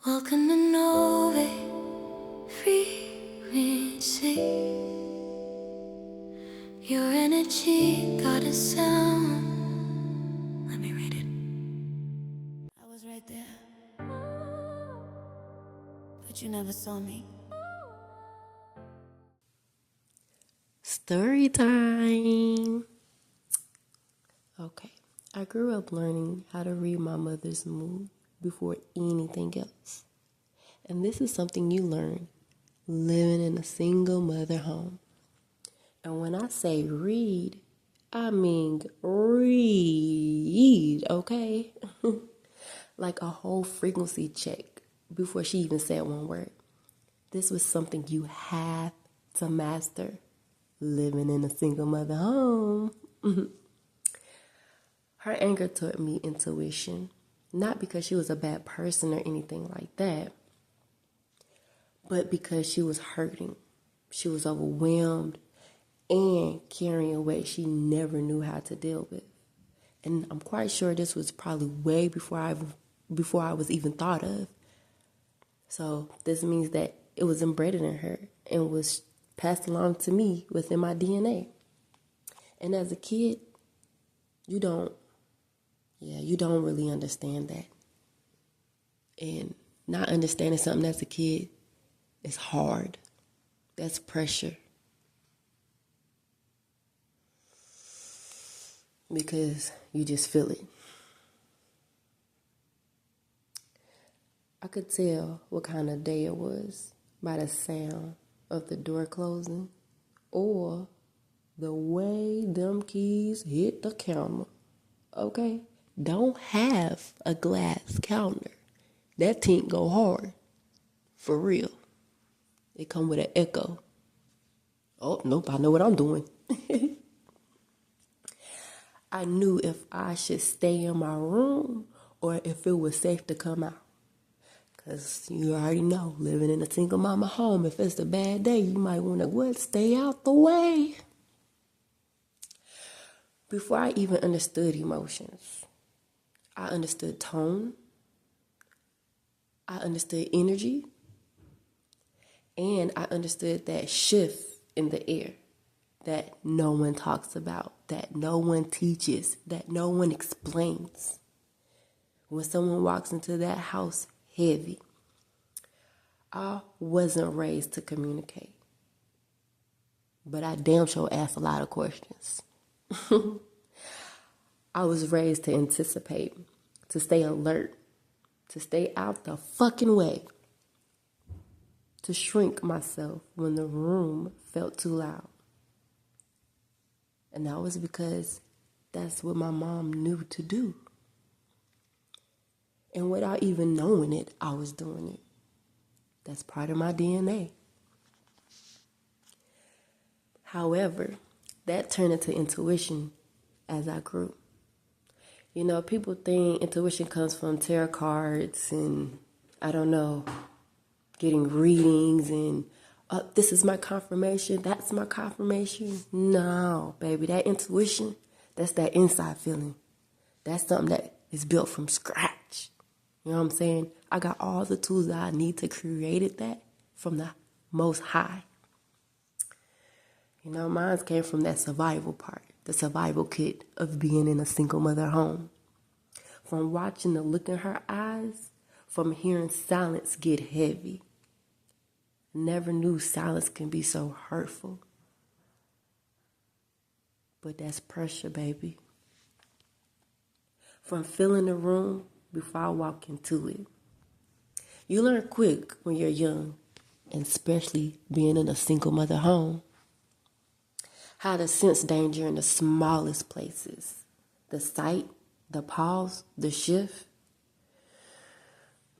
Welcome to Novaé frequency. Your energy got a sound. Let me read it. I was right there, but you never saw me. Storytime. Okay, I grew up learning how to read my mother's mood before anything else. And this is something you learn living in a single mother home. And when I say read, I mean read, okay? Like a whole frequency check before she even said one word. This was something you have to master living in a single mother home. Her anger taught me intuition, not because she was a bad person or anything like that, but because she was hurting. She was overwhelmed and carrying a weight she never knew how to deal with. And I'm quite sure this was probably way before I was even thought of. So this means that it was embedded in her and was passed along to me within my DNA. And as a kid, you don't really understand that. And not understanding something as a kid is hard. That's pressure. Because you just feel it. I could tell what kind of day it was by the sound of the door closing or the way them keys hit the counter. Okay? Don't have a glass counter. That tink go hard. For real. It come with an echo. Oh, nope, I know what I'm doing. I knew if I should stay in my room or if it was safe to come out. Because you already know, living in a single mama home, if it's a bad day, you might want to, stay out the way. Before I even understood emotions, I understood tone, I understood energy, and I understood that shift in the air that no one talks about, that no one teaches, that no one explains. When someone walks into that house heavy, I wasn't raised to communicate, but I damn sure asked a lot of questions. I was raised to anticipate, to stay alert, to stay out the fucking way, to shrink myself when the room felt too loud. And that was because that's what my mom knew to do. And without even knowing it, I was doing it. That's part of my DNA. However, that turned into intuition as I grew. You know, people think intuition comes from tarot cards and, I don't know, getting readings and, this is my confirmation, that's my confirmation. No, baby, that intuition, that's that inside feeling. That's something that is built from scratch. You know what I'm saying? I got all the tools that I need to create that from the Most High. You know, mine came from that survival part, the survival kit of being in a single mother home. From watching the look in her eyes, from hearing silence get heavy. Never knew silence can be so hurtful. But that's pressure, baby. From feeling the room before I walk into it. You learn quick when you're young, and especially being in a single mother home, how to sense danger in the smallest places. The sight, the pause, the shift.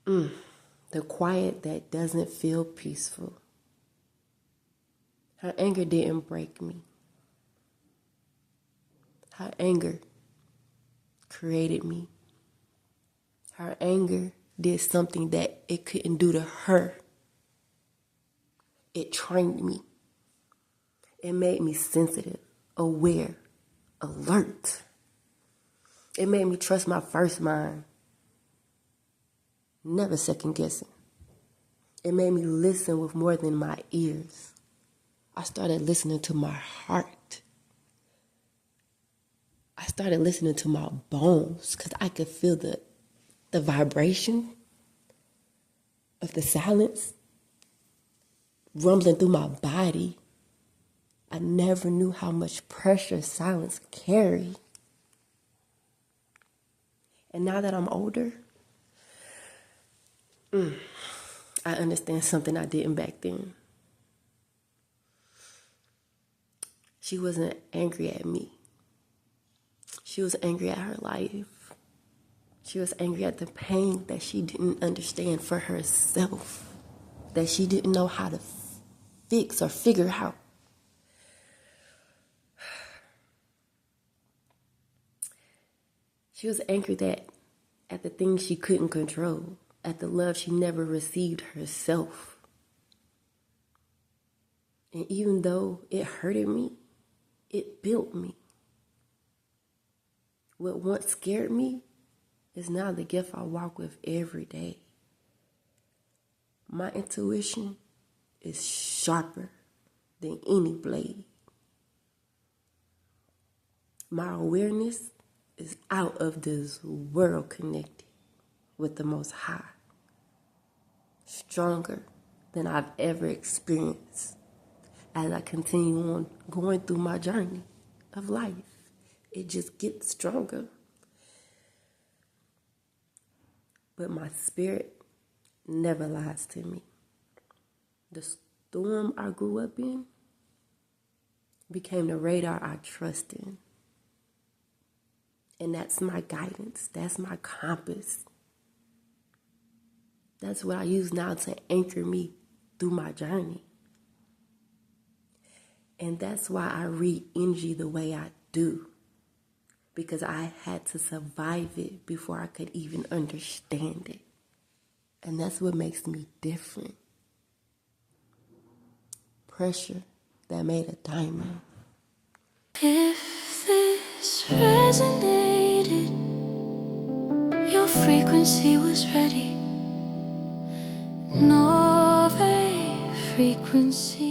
The quiet that doesn't feel peaceful. Her anger didn't break me. Her anger created me. Her anger did something that it couldn't do to her. It trained me. It made me sensitive, aware, alert. It made me trust my first mind. never second guessing. It made me listen with more than my ears. I started listening to my heart. I started listening to my bones because I could feel the vibration of the silence rumbling through my body. I never knew how much pressure silence carried. And now that I'm older, I understand something I didn't back then. She wasn't angry at me. She was angry at her life. She was angry at the pain that she didn't understand for herself, that she didn't know how to fix or figure out. She was angry at the things she couldn't control, at the love she never received herself. And even though it hurted me, it built me. What once scared me is now the gift I walk with every day. My intuition is sharper than any blade. My awareness is out of this world connected with the Most High. Stronger than I've ever experienced as I continue on going through my journey of life. It just gets stronger. But my spirit never lies to me. The storm I grew up in became the radar I trust in. And that's my guidance. That's my compass. That's what I use now to anchor me through my journey. And that's why I read energy the way I do. Because I had to survive it before I could even understand it. And that's what makes me different. Pressure that made a diamond. If this resonated, your frequency was ready. Novaé frequency.